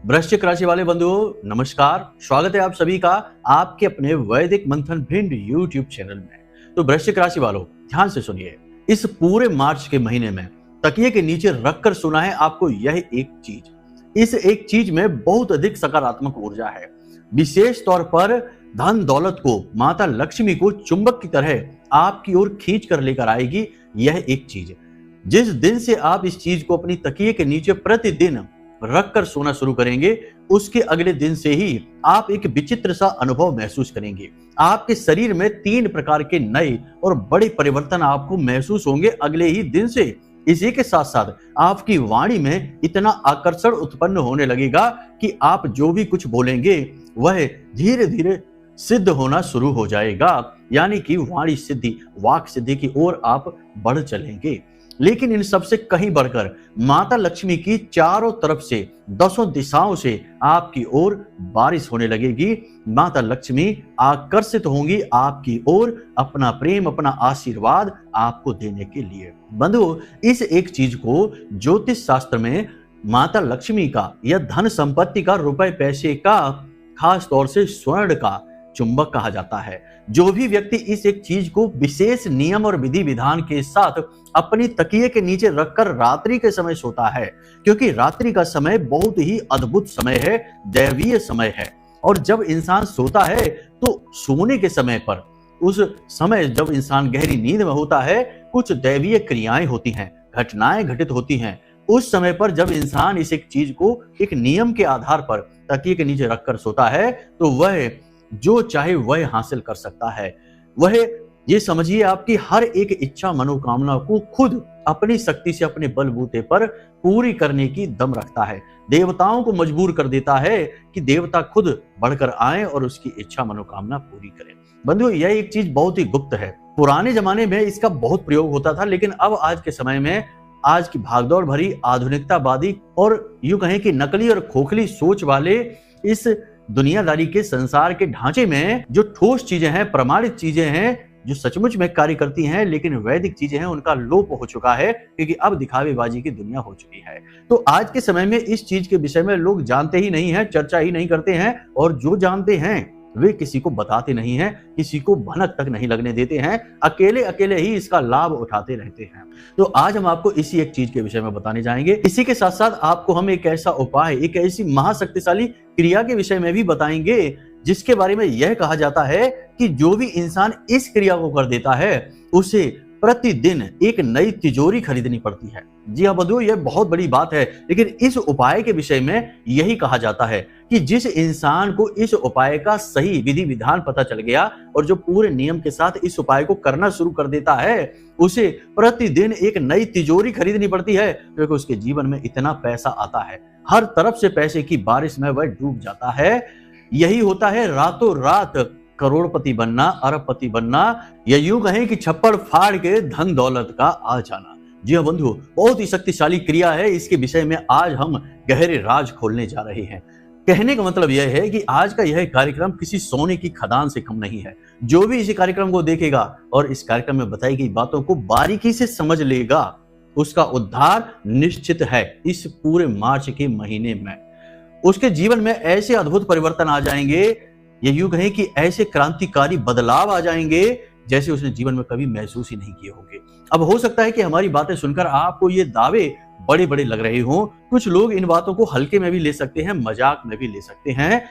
वृश्चिक राशि वाले बंधुओं नमस्कार, स्वागत है आप सभी का आपके अपने वैदिक मंथन भिंड यूट्यूब चैनल में। तो वृश्चिक राशि वालों ध्यान से सुनिए, इस पूरे मार्च के महीने में तकिए के नीचे रखकर सुना है आपको यह एक चीज। इस एक चीज में बहुत अधिक सकारात्मक ऊर्जा है। विशेष तौर पर धन दौलत को माता लक्ष्मी को चुंबक की तरह आपकी ओर खींच कर लेकर आएगी यह एक चीज। जिस दिन से आप इस चीज को अपनी तकिए के नीचे प्रतिदिन रखकर सोना शुरू करेंगे, उसके अगले दिन से ही आप एक विचित्र सा अनुभव महसूस करेंगे। आपके शरीर में 3 प्रकार के नए और बड़े परिवर्तन आपको महसूस होंगे अगले ही दिन से। इसी के साथ साथ आपकी वाणी में इतना आकर्षण उत्पन्न होने लगेगा कि आप जो भी कुछ बोलेंगे वह धीरे धीरे सिद्ध होना शुरू हो जाएगा, यानी कि वाणी सिद्धि, वाक सिद्धि की ओर आप बढ़ चलेंगे। लेकिन इन सबसे कहीं बढ़कर माता लक्ष्मी की चारों तरफ से 10 दिशाओं से आपकी ओर बारिश होने लगेगी। माता लक्ष्मी आकर्षित होंगी आपकी ओर, अपना प्रेम, अपना आशीर्वाद आपको देने के लिए। बंधुओं, इस एक चीज को ज्योतिष शास्त्र में माता लक्ष्मी का या धन संपत्ति का, रुपए पैसे का, खास तौर से स्वर्ण का चुंबक कहा जाता है। जो भी व्यक्ति इस एक चीज को विशेष नियम और विधि विधान के साथ अपनी तकिए के नीचे रखकर रात्रि के समय सोता है, क्योंकि रात्रि का समय बहुत ही अद्भुत समय है, दैवीय समय है। और जब इंसान सोता है तो सोने के समय पर, उस समय जब इंसान गहरी नींद में होता है, कुछ दैवीय क्रियाएं होती हैं, घटनाएं घटित होती हैं। उस समय पर जब इंसान इस एक चीज को एक नियम के आधार पर तकिए के नीचे रखकर सोता है तो वह जो चाहे वह हासिल कर सकता है। वह ये समझिए आपकी हर एक इच्छा मनोकामना को खुद अपनी शक्ति से, अपने बलबूते पर पूरी करने की दम रखता है। देवताओं को मजबूर कर देता है कि देवता खुद बढ़कर आए और उसकी इच्छा मनोकामना पूरी करें। बंधुओं, यह एक चीज बहुत ही गुप्त है। पुराने जमाने में इसका बहुत प्रयोग होता था, लेकिन अब आज के समय में, आज की भागदौड़ भरी आधुनिकतावादी और यूं कहें कि नकली और खोखली सोच वाले इस दुनियादारी के संसार के ढांचे में जो ठोस चीजें हैं, प्रमाणित चीजें हैं, जो सचमुच में कार्य करती हैं, लेकिन वैदिक चीजें हैं, उनका लोप हो चुका है, क्योंकि अब दिखावेबाजी की दुनिया हो चुकी है। तो आज के समय में इस चीज के विषय में लोग जानते ही नहीं हैं, चर्चा ही नहीं करते हैं, और जो जानते हैं वे किसी को बताते नहीं हैं, किसी को भनक तक नहीं लगने देते हैं, अकेले अकेले ही इसका लाभ उठाते रहते हैं। तो आज हम आपको इसी एक चीज के विषय में बताने जाएंगे। इसी के साथ साथ आपको हम एक ऐसा उपाय, एक ऐसी महाशक्तिशाली क्रिया के विषय में भी बताएंगे जिसके बारे में यह कहा जाता है कि जो भी इंसान इस क्रिया को कर देता है उसे प्रतिदिन एक नई तिजोरी खरीदनी पड़ती है। जी हाँ बंधुओं, यह बहुत बड़ी बात है, लेकिन इस उपाय के विषय में यही कहा जाता है कि जिस इंसान को इस उपाय का सही विधि विधान पता चल गया और जो पूरे नियम के साथ इस उपाय को करना शुरू कर देता है, उसे प्रतिदिन एक नई तिजोरी खरीदनी पड़ती है, क्योंकि उसके जीवन में इतना पैसा आता है, हर तरफ से पैसे की बारिश में वह डूब जाता है। यही होता है रातों रात करोड़पति बनना, अरबपति बनना, या यूं कहें कि छप्पड़ फाड़ के धन दौलत का आ जाना। जी हाँ बंधुओं, बहुत ही शक्तिशाली क्रिया है। इसके विषय में आज हम गहरे राज खोलने जा रहे हैं। कहने का मतलब यह है कि आज का यह कार्यक्रम किसी सोने की खदान से कम नहीं है। जो भी इस कार्यक्रम को देखेगा और इस कार्यक्रम में बताई गई बातों को बारीकी से समझ लेगा, उसका उद्धार निश्चित है। इस पूरे मार्च के महीने में उसके जीवन में ऐसे अद्भुत परिवर्तन आ जाएंगे, ये यूं कहें कि ऐसे क्रांतिकारी बदलाव आ जाएंगे जैसे उसने जीवन में कभी महसूस ही नहीं किए होंगे। अब हो सकता है कि हमारी बातें सुनकर आपको ये दावे बड़े बड़े लग रहे हों। कुछ लोग इन बातों को हल्के में भी ले सकते हैं, मजाक में भी ले सकते हैं,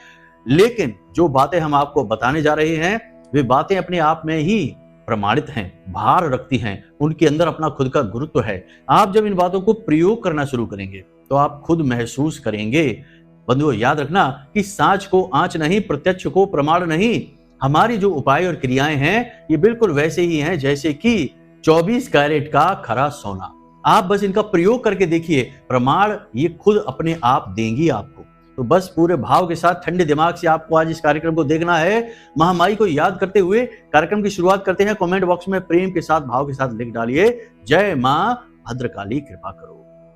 लेकिन जो बातें हम आपको बताने जा रहे हैं वे बातें अपने आप में ही प्रमाणित हैं, भार रखती हैं, उनके अंदर अपना खुद का गुरुत्व है। आप जब इन बातों को प्रयोग करना शुरू करेंगे तो आप खुद महसूस करेंगे। बंधुओं, याद रखना कि सांच को आंच नहीं, प्रत्यक्ष को प्रमाण नहीं। हमारी जो उपाय और क्रियाएं हैं ये बिल्कुल वैसे ही हैं जैसे कि 24 कैरेट का खरा सोना। आप बस इनका प्रयोग करके देखिए, प्रमाण ये खुद अपने आप देंगी आपको। तो बस पूरे भाव के साथ, ठंडे दिमाग से आपको आज इस कार्यक्रम को देखना है। महामाई को याद करते हुए कार्यक्रम की शुरुआत करते हैं। कमेंट बॉक्स में प्रेम के साथ, भाव के साथ लिख डालिए, जय मां भद्रकाली कृपा करो।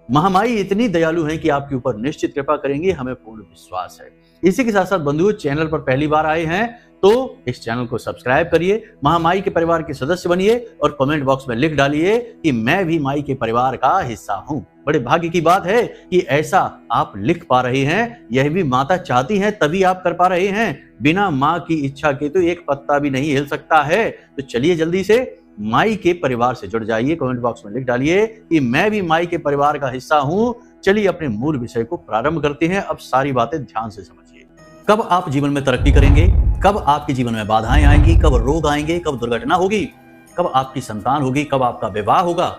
महामाई इतनी दयालु हैं कि आपके ऊपर निश्चित कृपा करेंगे, हमें पूर्ण विश्वास है। इसी के साथ साथ बंधुओं, चैनल पर पहली बार आए हैं तो इस चैनल को सब्सक्राइब करिए, महामाई के परिवार के सदस्य बनिए और कमेंट बॉक्स में लिख डालिए कि मैं भी माई के परिवार का हिस्सा हूं। बड़े भाग्य की बात है कि ऐसा आप लिख पा रहे हैं। यह भी माता चाहती हैं तभी आप कर पा रहे हैं। बिना माँ की इच्छा के तो एक पत्ता भी नहीं हिल सकता है। तो चलिए जल्दी से माई के परिवार से जुड़ जाइए। कमेंट बॉक्स में लिख डालिए कि मैं भी माई के परिवार का हिस्सा हूं। चलिए अपने मूल विषय को प्रारंभ करते हैं। अब सारी बातें ध्यान से समझिए। कब आप जीवन में तरक्की करेंगे, कब आपके जीवन में बाधाएं आएंगी, कब रोग आएंगे, कब दुर्घटना होगी, कब आपकी संतान होगी, कब आपका विवाह होगा,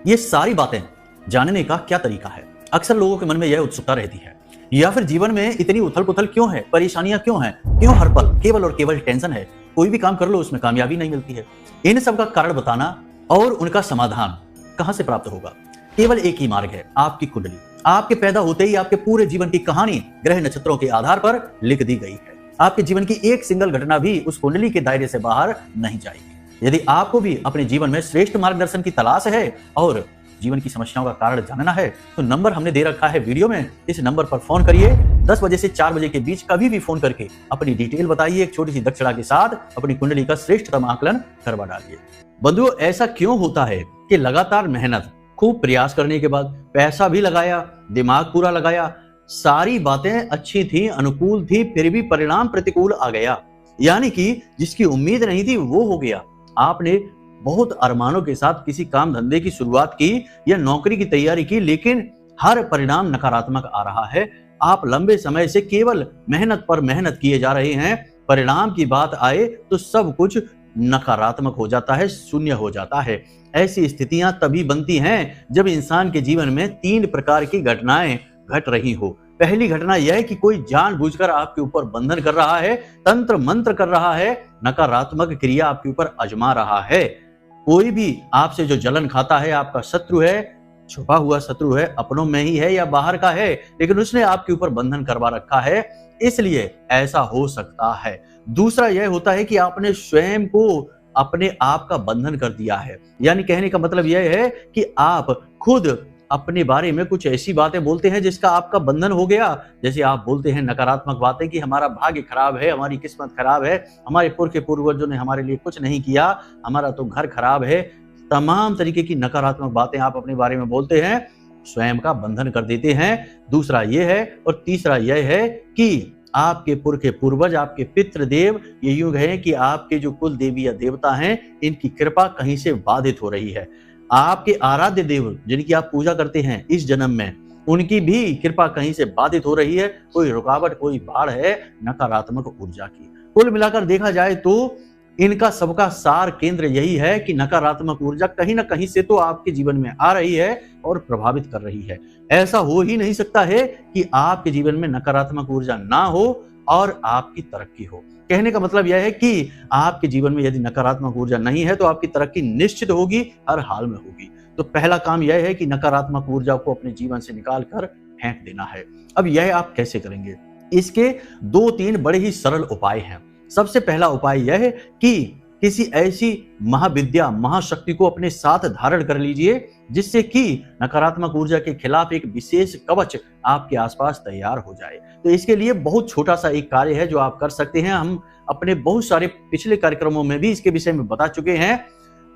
ये सारी बातें जानने का क्या तरीका है। अक्सर लोगों के मन में यह उत्सुकता रहती है, या फिर जीवन में इतनी उथल पुथल क्यों है, परेशानियां क्यों हैं, क्यों हर पल केवल और केवल टेंशन है, कोई भी काम कर लो उसमें कामयाबी नहीं मिलती है। इन सब का कारण बताना और उनका समाधान कहां से प्राप्त होगा। केवल एक ही मार्ग है, आपकी कुंडली। आपके पैदा होते ही आपके पूरे जीवन की कहानी ग्रह नक्षत्रों के आधार पर लिख दी गई है। आपके जीवन की एक सिंगल घटना भी उस कुंडली के दायरे से बाहर नहीं जाएगी। यदि आपको भी अपने जीवन में श्रेष्ठ मार्गदर्शन की तलाश है और जीवन की समस्याओं का कारण जानना है, तो नंबर हमने दे रखा है वीडियो में। इस नंबर पर फोन करिए। 10 बजे से 4 बजे के बीच कभी भी फोन करके अपनी डिटेल बताइए। एक छोटी सी दक्षिणा के साथ अपनी कुंडली का श्रेष्ठतम आकलन करवा डालिए। बंधुओं, ऐसा क्यों होता है कि लगातार मेहनत, खूब प्रयास करने के बाद पैसा भी लगाया, दिमाग पूरा लगाया, सारी बातें अच्छी थी, अनुकूल थी, फिर भी परिणाम प्रतिकूल आ गया। यानी कि जिसकी उम्मीद नहीं थी वो हो गया। आपने बहुत अरमानों के साथ किसी काम धंधे की शुरुआत की या नौकरी की तैयारी की, लेकिन हर परिणाम नकारात्मक आ रहा है। आप लंबे समय से केवल मेहनत पर मेहनत किए जा रहे हैं, परिणाम की बात आए तो सब कुछ नकारात्मक हो जाता है, शून्य हो जाता है। ऐसी स्थितियां तभी बनती हैं जब इंसान के जीवन में 3 प्रकार की घटनाएं घट रही हो। पहली घटना यह है कि कोई जानबूझकर आपके ऊपर बंधन कर रहा है, तंत्र मंत्र कर रहा है, नकारात्मक क्रिया आपके ऊपर आजमा रहा है। कोई भी आपसे जो जलन खाता है आपका शत्रु है, छुपा हुआ शत्रु है, अपनों में ही है या बाहर का है, लेकिन उसने आपके ऊपर बंधन करवा रखा है, इसलिए ऐसा हो सकता है। दूसरा यह होता है कि आपने स्वयं को अपने आप का बंधन कर दिया है। यानी कहने का मतलब यह है कि आप खुद अपने बारे में कुछ ऐसी बातें बोलते हैं जिसका आपका बंधन हो गया। जैसे आप बोलते हैं नकारात्मक बातें कि हमारा भाग्य खराब है, हमारी किस्मत खराब है, हमारे पुरखे पूर्वजों ने हमारे लिए कुछ नहीं किया, हमारा तो घर खराब है। तमाम तरीके की नकारात्मक बातें आप अपने बारे में बोलते हैं, स्वयं का बंधन कर देते हैं। दूसरा यह है। और तीसरा यह है कि आपके पुरखे पूर्वज, आपके पितृ देव, ये यूं है कि आपके जो कुल देवी या देवता हैं, इनकी कृपा कहीं से बाधित हो रही है। आपके आराध्य देव जिनकी आप पूजा करते हैं इस जन्म में, उनकी भी कृपा कहीं से बाधित हो रही है। कोई रुकावट, कोई बाढ़ है नकारात्मक ऊर्जा की। कुल मिलाकर देखा जाए तो इनका सबका सार केंद्र यही है कि नकारात्मक ऊर्जा कहीं ना कहीं से तो आपके जीवन में आ रही है और प्रभावित कर रही है। ऐसा हो ही नहीं सकता है कि आपके जीवन में नकारात्मक ऊर्जा ना हो और आपकी तरक्की हो। कहने का मतलब यह है कि आपके जीवन में यदि नकारात्मक ऊर्जा नहीं है तो आपकी तरक्की निश्चित होगी, हर हाल में होगी। तो पहला काम यह है कि नकारात्मक ऊर्जा को अपने जीवन से निकाल कर फेंक देना है। अब यह आप कैसे करेंगे? इसके 2-3 बड़े ही सरल उपाय हैं। सबसे पहला उपाय यह है कि किसी ऐसी महाविद्या, महाशक्ति को अपने साथ धारण कर लीजिए जिससे कि नकारात्मक ऊर्जा के खिलाफ एक विशेष कवच आपके आसपास तैयार हो जाए। तो इसके लिए बहुत छोटा सा एक कार्य है जो आप कर सकते हैं। हम अपने बहुत सारे पिछले कार्यक्रमों में भी इसके विषय में बता चुके हैं।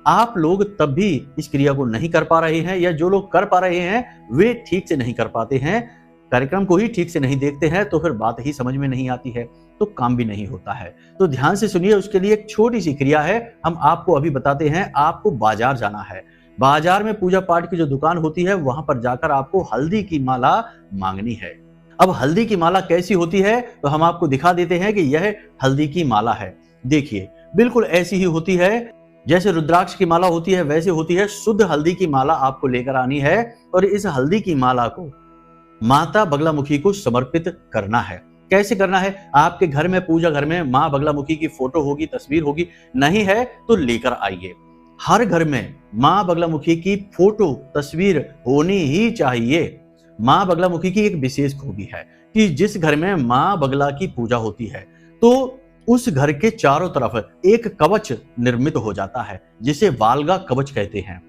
आप लोग तब भी इस क्रिया को नहीं कर पा रहे हैं, या जो लोग कर पा रहे हैं वे ठीक से नहीं कर पाते हैं, कार्यक्रम को ही ठीक से नहीं देखते हैं, तो फिर बात ही समझ में नहीं आती है, तो काम भी नहीं होता है। तो ध्यान से सुनिए। उसके लिए एक छोटी सी क्रिया है, हम आपको अभी बताते हैं। आपको बाजार जाना है। बाजार में पूजा पाठ की जो दुकान होती है वहां पर जाकर आपको हल्दी की माला मांगनी है। अब हल्दी की माला कैसी होती है तो हम आपको दिखा देते हैं कि यह हल्दी की माला है। देखिए, बिल्कुल ऐसी ही होती है जैसे रुद्राक्ष की माला होती है, वैसे होती है। शुद्ध हल्दी की माला आपको लेकर आनी है और इस हल्दी की माला को माता बगलामुखी को समर्पित करना है। कैसे करना है? आपके घर में, पूजा घर में मां बगलामुखी की फोटो होगी, तस्वीर होगी, नहीं है तो लेकर आइए। हर घर में मां बगलामुखी की फोटो, तस्वीर होनी ही चाहिए। मां बगलामुखी की एक विशेष खूबी है कि जिस घर में मां बगला की पूजा होती है तो उस घर के चारों तरफ एक कवच निर्मित हो जाता है जिसे वालगा कवच कहते हैं।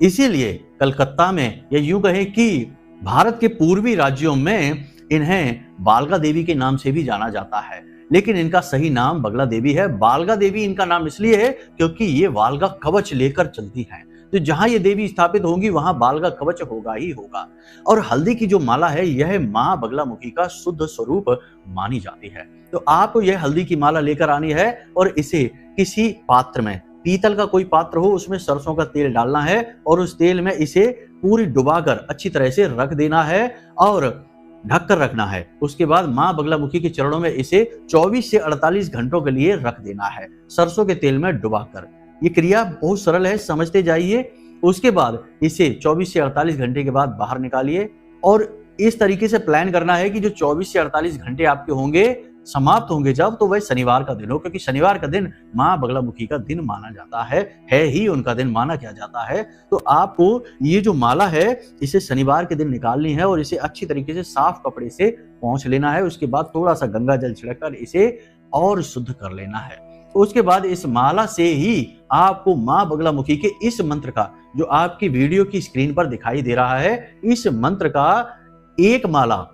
इसीलिए कलकत्ता में, या यूं कहें कि भारत के पूर्वी राज्यों में, इन्हें बालगा देवी के नाम से भी जाना जाता है। लेकिन इनका सही नाम बगला देवी है। बालगा देवी इनका नाम इसलिए है क्योंकि ये वालगा कवच लेकर चलती हैं। तो जहां ये देवी स्थापित होंगी वहां बालगा कवच होगा ही होगा। और हल्दी की जो माला है यह मां बगलामुखी का शुद्ध स्वरूप मानी जाती है। तो आपको यह हल्दी की माला लेकर आनी है और इसे किसी पात्र में, पीतल का कोई पात्र हो, उसमें सरसों का तेल डालना है और उस तेल में इसे पूरी डुबाकर अच्छी तरह से रख देना है और ढक कर रखना है। उसके बाद मां बगलामुखी के चरणों में इसे 24 से 48 घंटों के लिए रख देना है, सरसों के तेल में डुबाकर। ये क्रिया बहुत सरल है, समझते जाइए। उसके बाद इसे 24 से 48 घंटे के बाद बाहर निकालिए और इस तरीके से प्लान करना है कि जो 24 से 48 घंटे आपके होंगे, समाप्त होंगे जब, तो वह शनिवार का दिन हो, क्योंकि शनिवार का दिन मां बगलामुखी का दिन माना जाता है ही उनका दिन माना किया जाता है। तो आपको ये जो माला है इसे शनिवार के दिन निकालनी है और इसे अच्छी तरीके से साफ कपड़े से पोंछ लेना है। उसके बाद थोड़ा सा गंगा जल छिड़ककर इसे और शुद्ध कर लेना है। तो उसके बाद इस माला से ही आपको मां बगलामुखी के इस मंत्र का, जो आपकी वीडियो की स्क्रीन पर दिखाई दे रहा है, इस मंत्र का एक माला,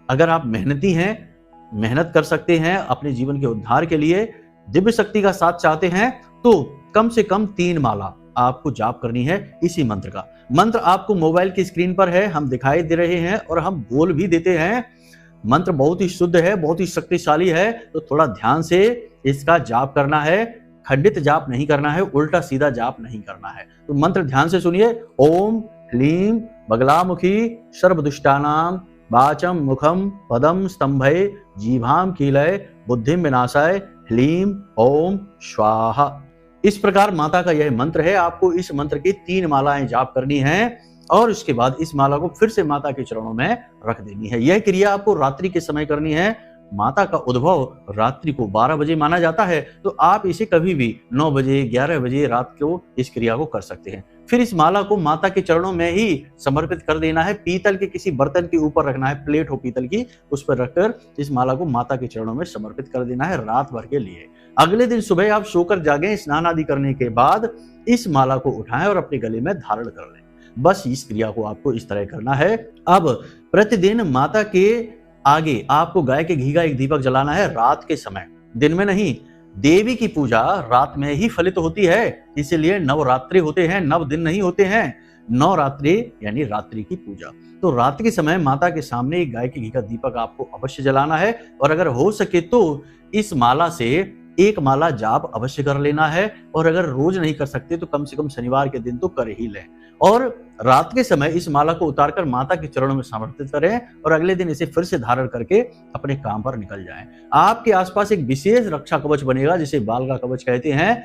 अगर आप मेहनती हैं, मेहनत कर सकते हैं अपने जीवन के उद्धार के लिए, दिव्य शक्ति का साथ चाहते हैं, तो कम से कम 3 माला आपको जाप करनी है इसी मंत्र का। मंत्र आपको मोबाइल की स्क्रीन पर है, हम दिखाई दे रहे हैं और हम बोल भी देते हैं। मंत्र बहुत ही शुद्ध है, बहुत ही शक्तिशाली है, तो थोड़ा ध्यान से इसका जाप करना है। खंडित जाप नहीं करना है, उल्टा सीधा जाप नहीं करना है। तो मंत्र ध्यान से सुनिए। ओम ह्लीं बगलामुखी सर्वदुष्टानां वाचम मुखम पदम स्तंभय जीभाम कीलय बुद्धिम विनाशाय ह्लीं ओम स्वाहा। इस प्रकार माता का यह मंत्र है। आपको इस मंत्र की 3 मालाएं जाप करनी है और उसके बाद इस माला को फिर से माता के चरणों में रख देनी है। यह क्रिया आपको रात्रि के समय करनी है। माता का उद्भव रात्रि को 12 बजे माना जाता है, तो आप इसे कभी भी 9 बजे 11 बजे रात को इस क्रिया को कर सकते हैं। फिर इस माला को माता के चरणों में ही समर्पित कर देना है। पीतल के किसी बर्तन के ऊपर रखना है, प्लेट हो पीतल की, उस पर रखकर इस माला को माता के चरणों में समर्पित कर देना है रात भर के लिए। अगले दिन सुबह आप सोकर जागें, स्नान आदि करने के बाद इस माला को उठाएं और अपने गले में धारण कर लें। बस इस क्रिया को आपको इस तरह करना है। अब प्रतिदिन माता के आगे आपको गाय के घी का एक दीपक जलाना है रात के समय, दिन में नहीं। देवी की पूजा रात में ही फलित होती है, इसीलिए नवरात्रि होते हैं, 9 दिन नहीं होते हैं। नवरात्रि यानी रात्रि की पूजा। तो रात के समय माता के सामने एक गाय के घी का दीपक आपको अवश्य जलाना है और अगर हो सके तो इस माला से 1 माला जाप अवश्य कर लेना है। और अगर रोज नहीं कर सकते तो कम से कम शनिवार के दिन तो कर ही लें। और रात के समय इस माला को उतारकर माता के चरणों में समर्पित करें और अगले दिन इसे फिर से धारण करके अपने काम पर निकल जाएं। आपके आसपास एक विशेष रक्षा कवच बनेगा जिसे बालगा कवच कहते हैं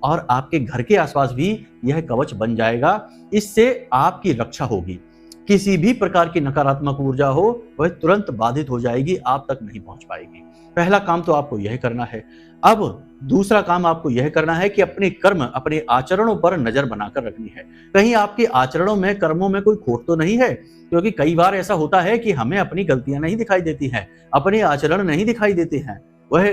और आपके घर के आसपास भी यह कवच बन जाएगा। इससे आपकी रक्षा होगी। किसी भी प्रकार की नकारात्मक ऊर्जा हो वह तुरंत बाधित हो जाएगी, आप तक नहीं पहुंच पाएगी। पहला काम तो आपको यह करना है। अब दूसरा काम आपको यह करना है कि अपने कर्म, अपने आचरणों पर नजर बनाकर रखनी है। कहीं आपके आचरणों में, कर्मों में कोई खोट तो नहीं है, क्योंकि कई बार ऐसा होता है कि हमें अपनी गलतियां नहीं दिखाई देती हैं, अपने आचरण नहीं दिखाई देते हैं। वह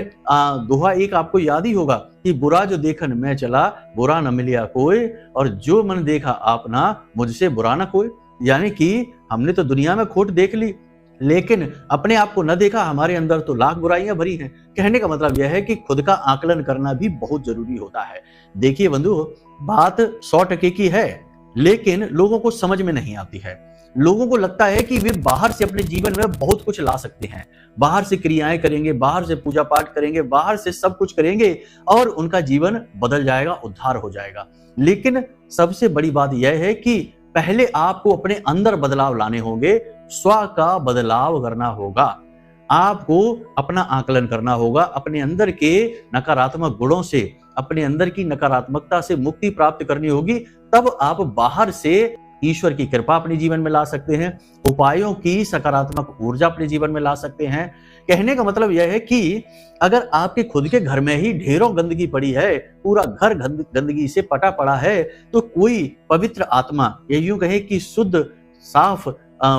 दोहा एक आपको याद ही होगा कि बुरा जो देखन मैं चला, बुरा न मिलिया कोई, और जो मन देखा आपना, मुझसे बुरा न कोई। यानी कि हमने तो दुनिया में खोट देख ली, लेकिन अपने आप को न देखा, हमारे अंदर तो लाख बुराइयां भरी हैं। कहने का मतलब यह है कि खुद का आकलन करना भी बहुत जरूरी होता है। देखिए बंधु, बात 100% की है, लेकिन लोगों को समझ में नहीं आती है। लोगों को लगता है कि वे बाहर से अपने जीवन में बहुत कुछ ला सकते हैं, बाहर से क्रियाएं करेंगे, बाहर से पूजा पाठ करेंगे, बाहर से सब कुछ करेंगे और उनका जीवन बदल जाएगा, उद्धार हो जाएगा। लेकिन सबसे बड़ी बात यह है कि पहले आपको अपने अंदर बदलाव लाने होंगे, स्व का बदलाव करना होगा। आपको अपना आकलन करना होगा, अपने अंदर के नकारात्मक गुणों से, अपने अंदर की नकारात्मकता से मुक्ति प्राप्त करनी होगी। तब आप बाहर से ईश्वर की कृपा अपने जीवन में ला सकते हैं, उपायों की सकारात्मक ऊर्जा अपने जीवन में ला सकते हैं। कहने का मतलब यह है कि अगर आपके खुद के घर में ही ढेरों गंदगी पड़ी है, पूरा घर गंदगी से पटा पड़ा है, तो कोई पवित्र आत्मा, या यूं कहे कि शुद्ध साफ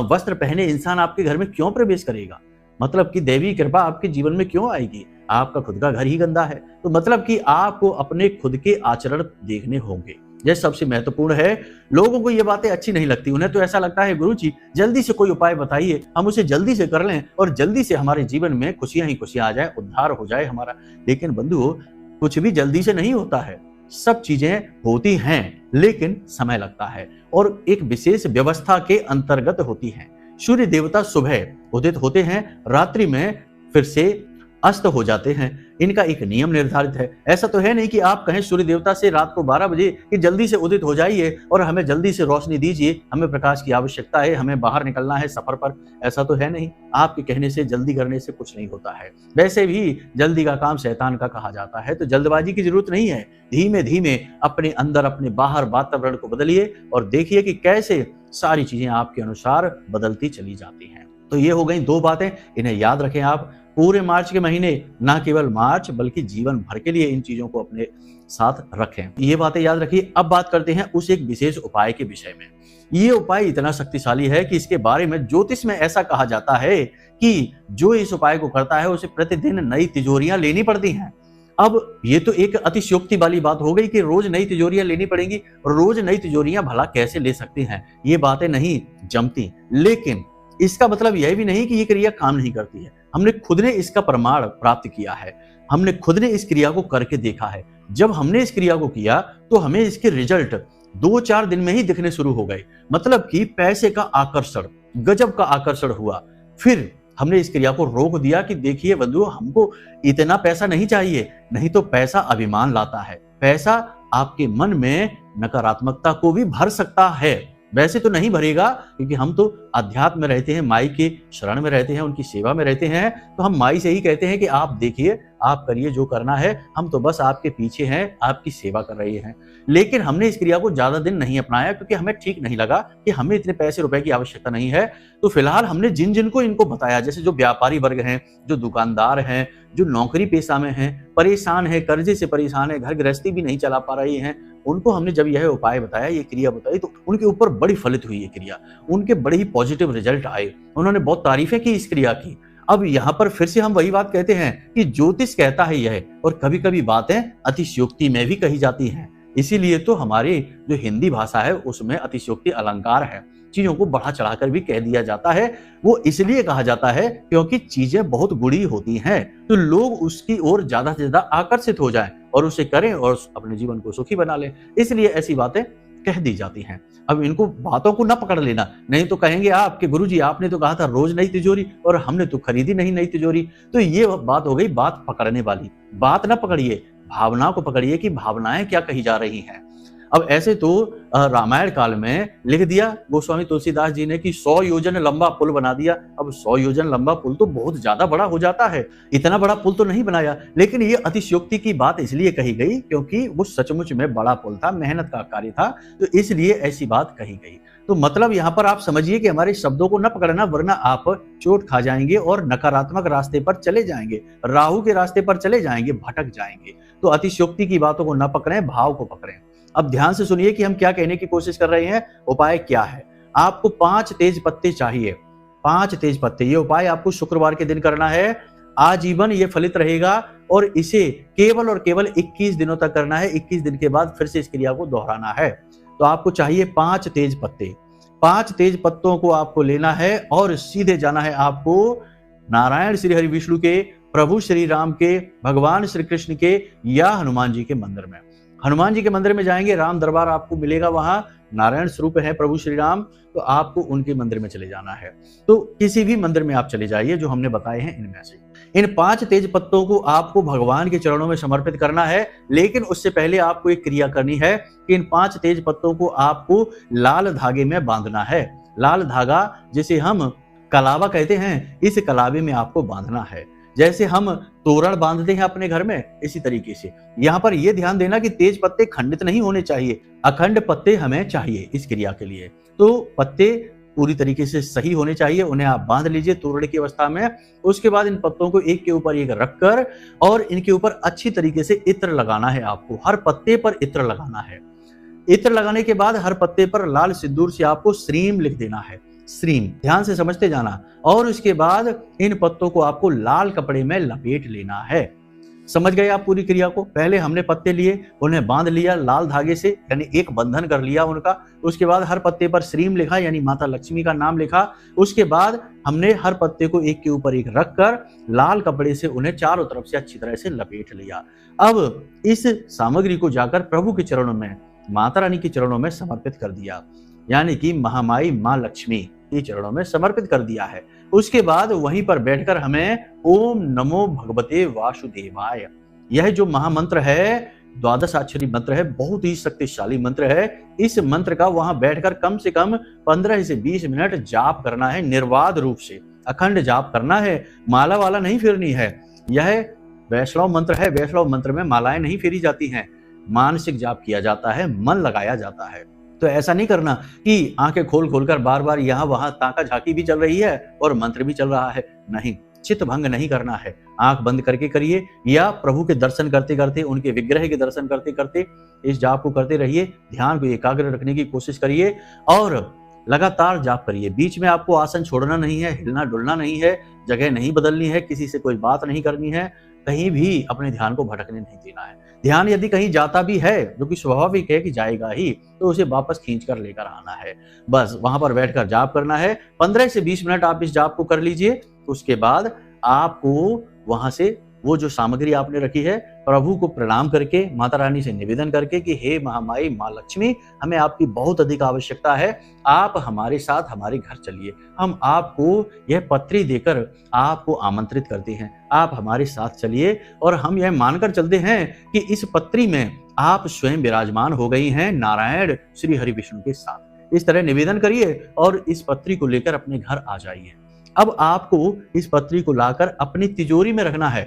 वस्त्र पहने इंसान आपके घर में क्यों प्रवेश करेगा? मतलब कि देवी कृपा आपके जीवन में क्यों आएगी? आपका खुद का घर ही गंदा है। तो मतलब कि आपको अपने खुद के आचरण देखने होंगे। यह सबसे महत्वपूर्ण है। लोगों को ये बातें अच्छी नहीं लगती, उन्हें तो ऐसा लगता है गुरुजी जल्दी से कोई उपाय बताइए, हम उसे जल्दी से कर लें और जल्दी से हमारे जीवन में खुशियां ही खुशियां आ जाए, उद्धार हो जाए हमारा। लेकिन बंधुओं, कुछ भी जल्दी से नहीं होता है। सब चीजें होती हैं लेकिन समय लगता है और एक विशेष व्यवस्था के अंतर्गत होती हैं। सूर्य देवता सुबह उदित होते हैं, रात्रि में फिर से अस्त हो जाते हैं। इनका एक नियम निर्धारित है। ऐसा तो है नहीं कि आप कहें सूर्य देवता से रात को 12 बजे कि जल्दी से उदित हो जाइए और हमें जल्दी से रोशनी दीजिए, हमें प्रकाश की आवश्यकता है, हमें बाहर निकलना है सफर पर। ऐसा तो है नहीं। आपके कहने से, जल्दी करने से कुछ नहीं होता है। वैसे भी जल्दी का काम शैतान का कहा जाता है, तो जल्दबाजी की जरूरत नहीं है। धीमे धीमे अपने अंदर अपने बाहर वातावरण को बदलिए और देखिए कि कैसे सारी चीजें आपके अनुसार बदलती चली जाती हैं। तो ये हो गई 2 बातें, इन्हें याद रखें आप पूरे मार्च के महीने, ना केवल मार्च बल्कि जीवन भर के लिए इन चीजों को अपने साथ रखें। ये बातें याद रखिए। अब बात करते हैं उस एक विशेष उपाय के विषय में। ये उपाय इतना शक्तिशाली है कि इसके बारे में ज्योतिष में ऐसा कहा जाता है कि जो इस उपाय को करता है उसे प्रतिदिन नई तिजोरियां लेनी पड़ती हैं। अब ये तो एक अतिशयोक्ति वाली बात हो गई कि रोज नई तिजोरियां लेनी पड़ेंगी, और रोज नई तिजोरियां भला कैसे ले सकती हैं, ये बातें नहीं जमती। लेकिन इसका मतलब यह भी नहीं कि ये क्रिया काम नहीं करती है। हमने खुद ने इसका प्रमाण प्राप्त किया है, हमने खुद ने इस क्रिया को करके देखा है। जब हमने इस क्रिया को किया तो हमें इसके रिजल्ट 2-4 दिन में ही दिखने शुरू हो गए। मतलब कि पैसे का आकर्षण, गजब का आकर्षण हुआ। फिर हमने इस क्रिया को रोक दिया कि देखिए बंधुओं, हमको इतना पैसा नहीं चाहिए, नहीं तो पैसा अभिमान लाता है। पैसा आपके मन में नकारात्मकता को भी भर सकता है। वैसे तो नहीं भरेगा, क्योंकि हम तो अध्यात्म में रहते हैं, माई के शरण में रहते हैं, उनकी सेवा में रहते हैं। तो हम माई से ही कहते हैं कि आप देखिए, आप करिए जो करना है, हम तो बस आपके पीछे हैं, आपकी सेवा कर रहे हैं। लेकिन हमने इस क्रिया को ज्यादा दिन नहीं अपनाया क्योंकि हमें ठीक नहीं लगा कि हमें इतने पैसे रुपए की आवश्यकता नहीं है। तो फिलहाल हमने जिन जिन को इनको बताया, जैसे जो व्यापारी वर्ग हैं, जो दुकानदार हैं, जो नौकरी पेशा में हैं, परेशान है, कर्जे से परेशान है, घर गृहस्थी भी नहीं चला पा रही हैं, उनको हमने जब यह उपाय बताया, ये क्रिया बताई, तो उनके ऊपर बड़ी फलित हुई ये क्रिया। उनके बड़े ही पॉजिटिव रिजल्ट आए, उन्होंने बहुत तारीफें की इस क्रिया की। अब यहाँ पर फिर से हम वही बात कहते हैं कि ज्योतिष कहता है यह, और कभी कभी बातें अतिशयोक्ति में भी कही जाती हैं। इसीलिए तो हमारे जो हिंदी भाषा है उसमें अतिशयोक्ति अलंकार है। चीजों को बढ़ा चढ़ाकर भी कह दिया जाता है। वो इसलिए कहा जाता है क्योंकि चीजें बहुत बुरी होती हैं, तो लोग उसकी ओर ज्यादा से ज्यादा आकर्षित हो जाएं और उसे करें और अपने जीवन को सुखी बना लें। इसलिए ऐसी बातें कह दी जाती हैं। अब इनको बातों को ना पकड़ लेना, नहीं तो कहेंगे आप कि गुरुजी आपने तो कहा था रोज नई तिजोरी और हमने तो खरीदी नहीं नई तिजोरी। तो ये बात हो गई बात पकड़ने वाली। बात ना पकड़िए, भावना को पकड़िए कि भावनाएं क्या कही जा रही हैं। अब ऐसे तो रामायण काल में लिख दिया गोस्वामी तुलसीदास जी ने कि 100 योजन लंबा पुल बना दिया। अब 100 योजन लंबा पुल तो बहुत ज्यादा बड़ा हो जाता है, इतना बड़ा पुल तो नहीं बनाया। लेकिन ये अतिशयोक्ति की बात इसलिए कही गई क्योंकि वो सचमुच में बड़ा पुल था, मेहनत का कार्य था, तो इसलिए ऐसी बात कही गई। तो मतलब यहाँ पर आप समझिए कि हमारे शब्दों को न पकड़ना, वरना आप चोट खा जाएंगे और नकारात्मक रास्ते पर चले जाएंगे, राहु के रास्ते पर चले जाएंगे, भटक जाएंगे। तो अतिशयोक्ति की बातों को न पकड़ें, भाव को पकड़ें। अब ध्यान से सुनिए कि हम क्या कहने की कोशिश कर रहे हैं। उपाय क्या है? आपको 5 तेज पत्ते चाहिए, 5 तेज पत्ते। ये उपाय आपको शुक्रवार के दिन करना है, आजीवन ये फलित रहेगा और इसे केवल और केवल 21 दिनों तक करना है। 21 दिन के बाद फिर से इस क्रिया को दोहराना है। तो आपको चाहिए 5 तेज पत्ते। 5 तेज पत्तों को आपको लेना है और सीधे जाना है आपको नारायण श्री हरि विष्णु के, प्रभु श्री राम के, भगवान श्री कृष्ण के या हनुमान जी के मंदिर में। हनुमान जी के मंदिर में जाएंगे, राम दरबार आपको मिलेगा, वहां नारायण स्वरूप है प्रभु श्री राम, तो आपको उनके मंदिर में चले जाना है। तो किसी भी मंदिर में आप चले जाइए जो हमने बताए हैं इनमें से। इन 5 तेज पत्तों को आपको भगवान के चरणों में समर्पित करना है। लेकिन उससे पहले आपको एक क्रिया करनी है कि इन 5 तेज पत्तों को आपको लाल धागे में बांधना है। लाल धागा जिसे हम कलावा कहते हैं, इस कलावे में आपको बांधना है। जैसे हम तोरण बांधते हैं अपने घर में, इसी तरीके से यहाँ पर यह ध्यान देना कि तेज पत्ते खंडित नहीं होने चाहिए, अखंड पत्ते हमें चाहिए इस क्रिया के लिए। तो पत्ते पूरी तरीके से सही होने चाहिए, उन्हें आप बांध लीजिए तोरण की अवस्था में। उसके बाद इन पत्तों को एक के ऊपर एक रखकर और इनके ऊपर अच्छी तरीके से इत्र लगाना है। आपको हर पत्ते पर इत्र लगाना है। इत्र लगाने के बाद हर पत्ते पर लाल सिंदूर से आपको श्रीम लिख देना है। श्रीम ध्यान से समझते जाना। और उसके बाद इन पत्तों को आपको लाल कपड़े में लपेट लेना है। समझ गए आप पूरी क्रिया को? पहले हमने पत्ते लिए, उन्हें बांध लिया लाल धागे से, यानी एक बंधन कर लिया उनका। उसके बाद हर पत्ते पर श्रीम लिखा, यानी माता लक्ष्मी का नाम लिखा। उसके बाद हमने हर पत्ते को एक के ऊपर एक रखकर लाल कपड़े से उन्हें चारों तरफ से अच्छी तरह से लपेट लिया। अब इस सामग्री को जाकर प्रभु के चरणों में, माता रानी के चरणों में समर्पित कर दिया, यानी कि महामाई माँ लक्ष्मी के चरणों में समर्पित कर दिया है। उसके बाद वहीं पर बैठकर हमें ओम नमो भगवते वासुदेवाय, यह जो महामंत्र है, द्वादश अक्षरी मंत्र है, बहुत ही शक्तिशाली मंत्र है। इस मंत्र का वहां बैठकर कम से कम 15 से 20 मिनट जाप करना है, निर्बाध रूप से अखंड जाप करना है। माला वाला नहीं फेरनी है। यह वैष्णव मंत्र है। वैष्णव मंत्र में मालाएं नहीं फेरी जाती हैं, मानसिक जाप किया जाता है, मन लगाया जाता है। तो ऐसा नहीं करना कि आंखें खोल खोलकर बार बार यहाँ वहां ताका झाकी भी चल रही है और मंत्र भी चल रहा है। नहीं, चित्त भंग नहीं करना है। आंख बंद करके करिए या प्रभु के दर्शन करते करते, उनके विग्रह के दर्शन करते करते इस जाप को करते रहिए। ध्यान को एकाग्र रखने की कोशिश करिए और लगातार जाप करिए। बीच में आपको आसन छोड़ना नहीं है, हिलना डुलना नहीं है, जगह नहीं बदलनी है, किसी से कोई बात नहीं करनी है, कहीं भी अपने ध्यान को भटकने नहीं देना है। ध्यान यदि कहीं जाता भी है, जो कि स्वाभाविक है कि जाएगा ही, तो उसे वापस खींच कर लेकर आना है। बस वहां पर बैठकर जाप करना है। 15 से 20 मिनट आप इस जाप को कर लीजिए। उसके बाद आपको वहां से वो जो सामग्री आपने रखी है, प्रभु को प्रणाम करके, माता रानी से निवेदन करके कि हे महामाई माँ लक्ष्मी, हमें आपकी बहुत अधिक आवश्यकता है, आप हमारे साथ हमारे घर चलिए। हम आपको यह पत्री देकर आपको आमंत्रित करते हैं, आप हमारे साथ चलिए। और हम यह मानकर चलते हैं कि इस पत्री में आप स्वयं विराजमान हो गई हैं नारायण श्री हरि विष्णु के साथ। इस तरह निवेदन करिए और इस पत्री को लेकर अपने घर आ जाइए। अब आपको इस पत्री को लाकर अपनी तिजोरी में रखना है।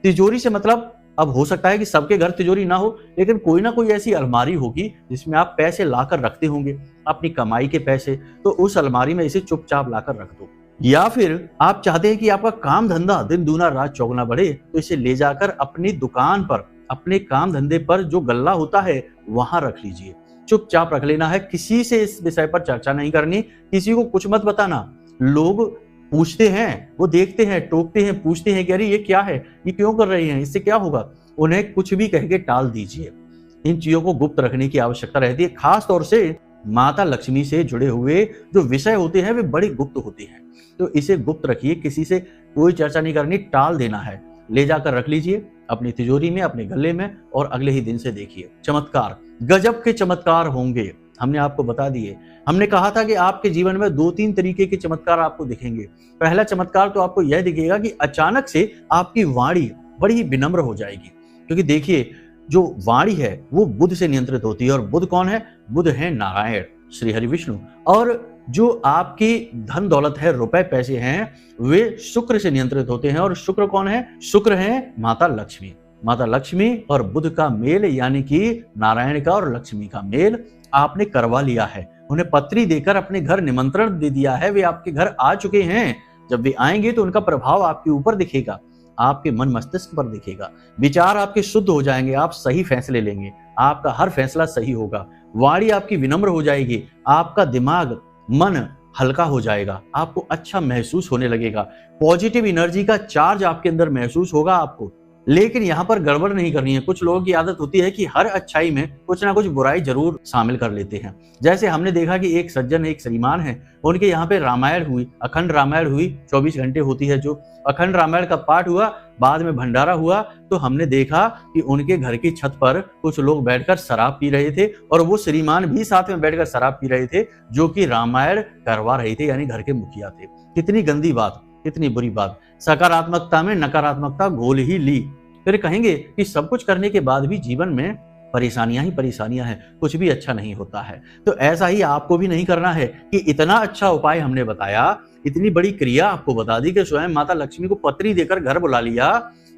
तिजोरी से मतलब, अब हो सकता है कि सबके घर तिजोरी ना हो, लेकिन कोई ना कोई ऐसी अलमारी होगी जिसमें आप पैसे लाकर रखते होंगे, अपनी कमाई के पैसे, तो उस अलमारी में इसे चुपचाप लाकर रख दो। या फिर आप चाहते हैं कि आपका काम धंधा दिन दूना रात चौगुना बढ़े, तो इसे ले जाकर अपनी दुकान पर, अपने काम धंधे पर जो गल्ला होता है वहां रख लीजिए। चुपचाप रख लेना है, किसी से इस विषय पर चर्चा नहीं करनी, किसी को कुछ मत बताना। लोग पूछते हैं, वो देखते हैं, टोकते हैं, पूछते हैं कि अरे ये क्या है, ये क्यों कर रहे हैं, इससे क्या होगा, उन्हें कुछ भी कह के टाल दीजिए। इन चीजों को गुप्त रखने की आवश्यकता रहती है। खास तौर से माता लक्ष्मी से जुड़े हुए जो विषय होते हैं वे बड़े गुप्त होते हैं, तो इसे गुप्त रखिए, किसी से कोई चर्चा नहीं करनी, टाल देना है। ले जाकर रख लीजिए अपनी तिजोरी में, अपने गले में, और अगले ही दिन से देखिए चमत्कार, गजब के चमत्कार होंगे। हमने आपको बता दिए, हमने कहा था कि आपके जीवन में 2-3 तरीके के चमत्कार आपको दिखेंगे। पहला चमत्कार तो आपको यह दिखेगा कि अचानक से आपकी वाणी बड़ी विनम्र हो जाएगी, क्योंकि देखिए जो वाणी है वो बुध से नियंत्रित होती है, और बुध कौन है? बुध है नारायण श्री हरि विष्णु। और जो आपकी धन दौलत है, रुपए पैसे हैं, वे शुक्र से नियंत्रित होते हैं। और शुक्र कौन है? शुक्र है माता लक्ष्मी। माता लक्ष्मी और बुध का मेल, यानी कि नारायण का और लक्ष्मी का मेल आपने करवा लिया है। उन्हें पत्री देकर अपने घर निमंत्रण दे दिया है, वे आपके घर आ चुके हैं। जब वे आएंगे तो उनका प्रभाव आपके ऊपर दिखेगा, आपके मन मस्तिष्क पर दिखेगा, विचार आपके शुद्ध हो जाएंगे, आप सही फैसले लेंगे, आपका हर फैसला सही होगा, वाणी आपकी विनम्र हो जाएगी, आपका दिमाग मन हल्का हो जाएगा, आपको अच्छा महसूस होने लगेगा, पॉजिटिव एनर्जी का चार्ज आपके अंदर महसूस होगा आपको। लेकिन यहाँ पर गड़बड़ नहीं करनी है। कुछ लोगों की आदत होती है कि हर अच्छाई में कुछ ना कुछ बुराई जरूर शामिल कर लेते हैं। जैसे हमने देखा कि एक सज्जन, एक श्रीमान है, उनके यहाँ पे रामायण हुई, अखंड रामायण हुई, 24 घंटे होती है जो अखंड रामायण का पाठ हुआ, बाद में भंडारा हुआ, तो हमने देखा कि उनके घर की छत पर कुछ लोग बैठकर शराब पी रहे थे, और वो श्रीमान भी साथ में बैठकर शराब पी रहे थे, जो कि रामायण करवा रहे थे, यानी घर के मुखिया थे। कितनी गंदी बात, कितनी बुरी बात। सकारात्मकता में नकारात्मकता घोल ही ली। फिर कहेंगे कि सब कुछ करने के बाद भी जीवन में परेशानियां ही परेशानियां हैं, कुछ भी अच्छा नहीं होता है। तो ऐसा ही आपको भी नहीं करना है कि इतना अच्छा उपाय हमने बताया, इतनी बड़ी क्रिया आपको बता दी कि स्वयं माता लक्ष्मी को पत्री देकर घर बुला लिया,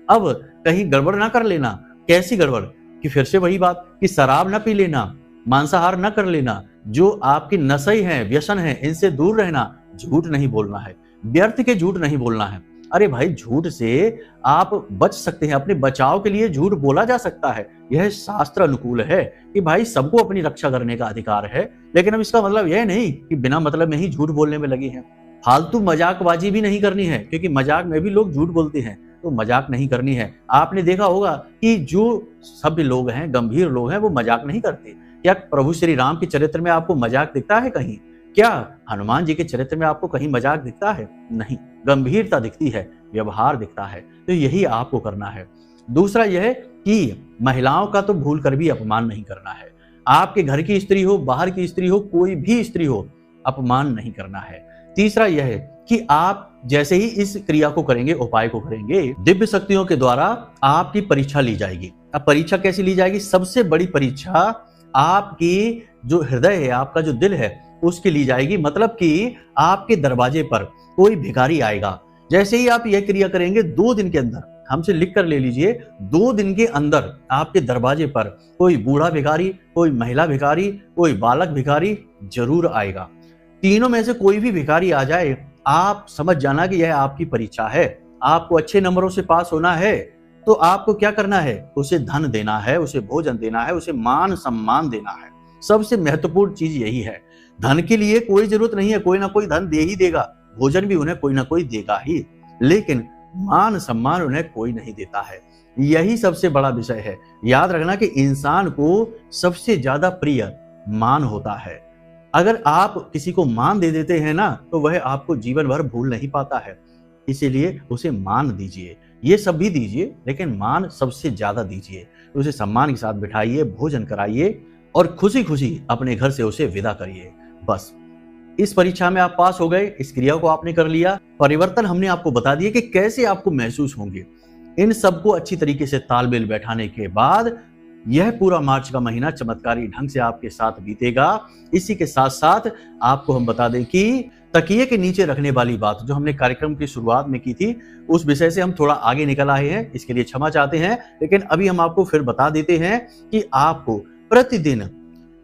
अब कहीं गड़बड़ ना कर लेना। कैसी गड़बड़? कि फिर से वही बात कि शराब ना पी लेना, मांसाहार ना कर लेना, जो आपकी नशे हैं, व्यसन है, इनसे दूर रहना, झूठ नहीं बोलना है, व्यर्थ के झूठ नहीं बोलना है। अरे भाई, झूठ से आप बच सकते हैं, अपने बचाव के लिए झूठ बोला जा सकता है, यह शास्त्र अनुकूल है कि भाई सबको अपनी रक्षा करने का अधिकार है। लेकिन अब इसका मतलब यह नहीं कि बिना मतलब में ही झूठ बोलने में लगे हैं। फालतू मजाकबाजी भी नहीं करनी है, क्योंकि मजाक में भी लोग झूठ बोलते हैं। तो मजाक नहीं करनी है। आपने देखा होगा कि जो सभ्य लोग हैं, गंभीर लोग हैं, वो मजाक नहीं करते। क्या प्रभु श्री राम के चरित्र में आपको मजाक दिखता है कहीं? क्या हनुमान जी के चरित्र में आपको कहीं मजाक दिखता है? नहीं, गंभीरता दिखती है, व्यवहार दिखता है। तो यही आपको करना है। दूसरा यह कि महिलाओं का तो भूल कर भी अपमान नहीं करना है। आपके घर की स्त्री हो, बाहर की स्त्री हो, कोई भी स्त्री हो, अपमान नहीं करना है। तीसरा यह है कि आप जैसे ही इस क्रिया को करेंगे, उपाय को करेंगे, दिव्य शक्तियों के द्वारा आपकी परीक्षा ली जाएगी। अब परीक्षा कैसे ली जाएगी? सबसे बड़ी परीक्षा आपकी जो हृदय है, आपका जो दिल है, उसकी ली जाएगी। मतलब कि आपके दरवाजे पर कोई भिखारी आएगा। जैसे ही आप यह क्रिया करेंगे, 2 दिन के अंदर, हमसे लिख कर ले लीजिए, 2 दिन के अंदर आपके दरवाजे पर कोई बूढ़ा भिखारी, कोई महिला भिखारी, कोई बालक भिखारी जरूर आएगा। तीनों में से कोई भी भिखारी आ जाए, आप समझ जाना कि यह आपकी परीक्षा है। आपको अच्छे नंबरों से पास होना है, तो आपको क्या करना है? उसे धन देना है, उसे भोजन देना है, उसे मान सम्मान देना है। सबसे महत्वपूर्ण चीज यही है। धन के लिए कोई जरूरत नहीं है, कोई ना कोई धन दे ही देगा, भोजन भी उन्हें कोई ना कोई देगा ही, लेकिन मान सम्मान उन्हें कोई नहीं देता है। यही सबसे बड़ा विषय है। याद रखना कि इंसान को सबसे ज्यादा प्रिय मान होता है। अगर आप किसी को मान दे देते हैं ना, तो वह आपको जीवन भर भूल नहीं पाता है। इसीलिए उसे मान दीजिए, ये सब भी दीजिए, लेकिन मान सबसे ज्यादा दीजिए। उसे सम्मान के साथ बिठाइए, भोजन कराइए और खुशी खुशी अपने घर से उसे विदा करिए। बस इस परीक्षा में आप पास हो गए, इस क्रिया को आपने कर लिया, परिवर्तन हमने आपको बता दिए कि कैसे आपको महसूस होंगे। इन सबको अच्छी तरीके से तालमेल बैठाने के बाद यह पूरा मार्च का महीना चमत्कारी ढंग से आपके साथ बीतेगा। इसी के साथ साथ आपको हम बता दें कि तकिए के नीचे रखने वाली बात जो हमने कार्यक्रम की शुरुआत में की थी, उस विषय से हम थोड़ा आगे निकल आए हैं, इसके लिए क्षमा चाहते हैं। लेकिन अभी हम आपको फिर बता देते हैं कि आपको प्रतिदिन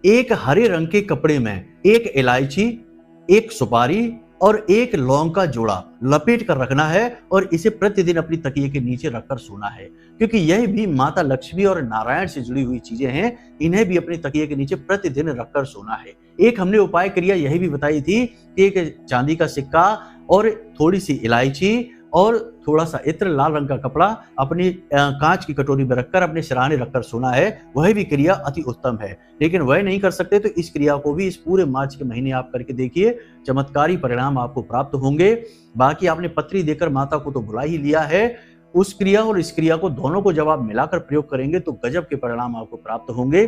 एक हरे रंग के कपड़े में 1 इलायची, 1 सुपारी और 1 लौंग का जोड़ा लपेट कर रखना है और इसे प्रतिदिन अपनी तकिए के नीचे रखकर सोना है। क्योंकि यह भी माता लक्ष्मी और नारायण से जुड़ी हुई चीजें हैं, इन्हें भी अपनी तकिए के नीचे प्रतिदिन रखकर सोना है। एक हमने उपाय क्रिया यही भी बताई थी कि एक चांदी का सिक्का और थोड़ी सी इलायची और थोड़ा सा इत्र, लाल रंग का कपड़ा अपनी कांच की कटोरी में रखकर अपने सिरहाने रखकर सोना है। वह भी क्रिया अति उत्तम है। लेकिन वह नहीं कर सकते तो इस क्रिया को भी इस पूरे मार्च के महीने आप करके देखिए, चमत्कारी परिणाम आपको प्राप्त होंगे। बाकी आपने पत्री देकर माता को तो बुला ही लिया है, उस क्रिया और इस क्रिया को दोनों को जब आप मिलाकर प्रयोग करेंगे तो गजब के परिणाम आपको प्राप्त होंगे।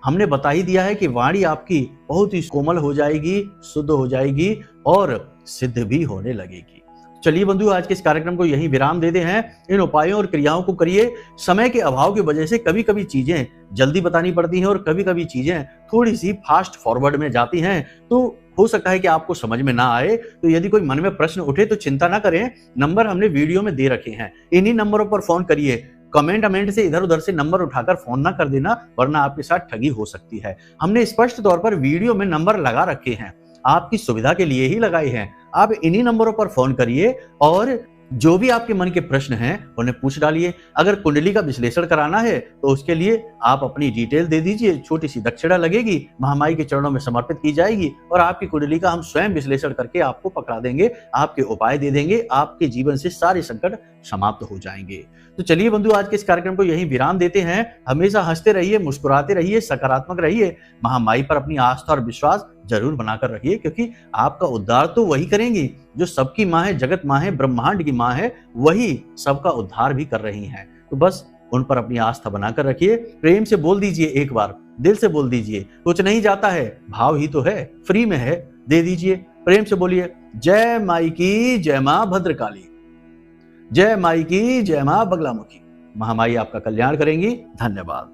हमने बता ही दिया है कि वाणी आपकी बहुत ही कोमल हो जाएगी, शुद्ध हो जाएगी और सिद्ध भी होने लगेगी। चलिए बंधु, आज के इस कार्यक्रम को यहीं विराम देते हैं। इन उपायों और क्रियाओं को करिए। समय के अभाव की वजह से कभी कभी चीजें जल्दी बतानी पड़ती हैं और कभी कभी चीजें थोड़ी सी फास्ट फॉरवर्ड में जाती हैं, तो हो सकता है कि आपको समझ में ना आए। तो यदि कोई मन में प्रश्न उठे तो चिंता ना करें, नंबर हमने वीडियो में दे रखे हैं, इन्हीं नंबरों पर फोन करिए। कमेंट से इधर उधर से नंबर उठाकर फोन ना कर देना, वरना आपके साथ ठगी हो सकती है। हमने स्पष्ट तौर पर वीडियो में नंबर लगा रखे हैं, आपकी सुविधा के लिए ही लगाए हैं। आप इन्हीं नंबरों पर फोन करिए और जो भी आपके मन के प्रश्न हैं उन्हें पूछ डालिए। अगर कुंडली का विश्लेषण कराना है तो उसके लिए आप अपनी डिटेल दे दीजिए, छोटी सी दक्षिणा लगेगी, महामाई के चरणों में समर्पित की जाएगी और आपकी कुंडली का हम स्वयं विश्लेषण करके आपको पकड़ा देंगे, आपके उपाय दे देंगे, आपके जीवन से सारे संकट समाप्त हो जाएंगे। तो चलिए बंधु, आज के इस कार्यक्रम को यहीं विराम देते हैं। हमेशा हंसते रहिए, मुस्कुराते रहिए, सकारात्मक रहिए, महामाई पर अपनी आस्था और विश्वास जरूर बनाकर रखिए, क्योंकि आपका उद्धार तो वही करेंगी जो सबकी माँ है, जगत माँ है, ब्रह्मांड की माँ है, वही सबका उद्धार भी कर रही हैं। तो बस उन पर अपनी आस्था बनाकर रखिए। प्रेम से बोल दीजिए, एक बार दिल से बोल दीजिए, कुछ नहीं जाता है, भाव ही तो है, फ्री में है, दे दीजिए। प्रेम से बोलिए, जय माई की जय माँ भद्रकाली, जय माई की जय माँ बगलामुखी। महामाई आपका कल्याण करेंगी। धन्यवाद।